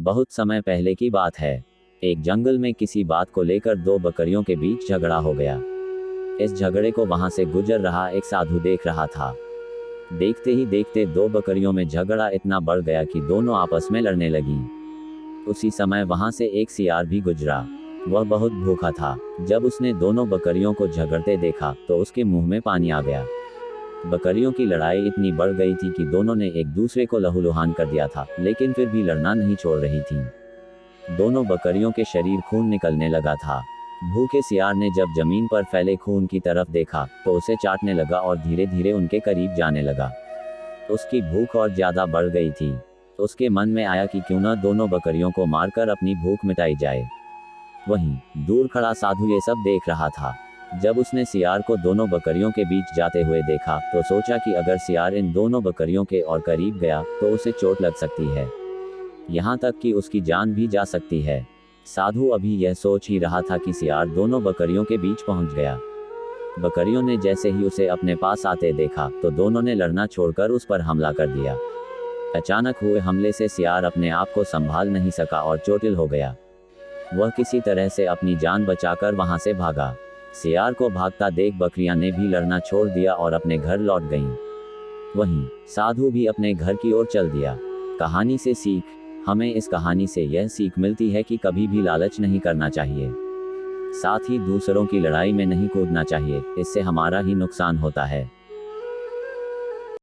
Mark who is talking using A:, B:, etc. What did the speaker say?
A: बहुत समय पहले की बात है। एक जंगल में किसी बात को लेकर दो बकरियों के बीच झगड़ा हो गया। इस झगड़े को वहां से गुजर रहा एक साधु देख रहा था। देखते ही देखते दो बकरियों में झगड़ा इतना बढ़ गया कि दोनों आपस में लड़ने लगी। उसी समय वहां से एक सियार भी गुजरा। वह बहुत भूखा था। जब उसने दोनों बकरियों को झगड़ते देखा तो उसके मुंह में पानी आ गया। बकरियों की लड़ाई इतनी बढ़ गई थी कि दोनों ने एक दूसरे को लहूलुहान कर दिया था, लेकिन फिर भी लड़ना नहीं छोड़ रही थी। दोनों बकरियों के शरीर खून निकलने लगा था। भूखे सियार ने जब जमीन पर फैले खून की तरफ देखा तो उसे चाटने लगा और धीरे धीरे उनके करीब जाने लगा। उसकी भूख और ज्यादा बढ़ गई थी। उसके मन में आया कि क्यों न दोनों बकरियों को मारकर अपनी भूख मिटाई जाए। वहीं दूर खड़ा साधु ये सब देख रहा था। जब उसने सियार को दोनों बकरियों के बीच जाते हुए देखा तो सोचा कि अगर सियार इन दोनों बकरियों के और करीब गया तो उसे चोट लग सकती है, यहाँ तक कि उसकी जान भी जा सकती है। साधु अभी यह सोच ही रहा था कि सियार दोनों बकरियों के बीच पहुंच गया। बकरियों ने जैसे ही उसे अपने पास आते देखा तो दोनों ने लड़ना छोड़कर उस पर हमला कर दिया। अचानक हुए हमले से सियार अपने आप को संभाल नहीं सका और चोटिल हो गया। वह किसी तरह से अपनी जान बचाकर वहां से भागा। सियार को भागता देख बकरियां ने भी लड़ना छोड़ दिया और अपने घर लौट गईं। वहीं साधु भी अपने घर की ओर चल दिया। कहानी से सीख। हमें इस कहानी से यह सीख मिलती है कि कभी भी लालच नहीं करना चाहिए, साथ ही दूसरों की लड़ाई में नहीं कूदना चाहिए, इससे हमारा ही नुकसान होता है।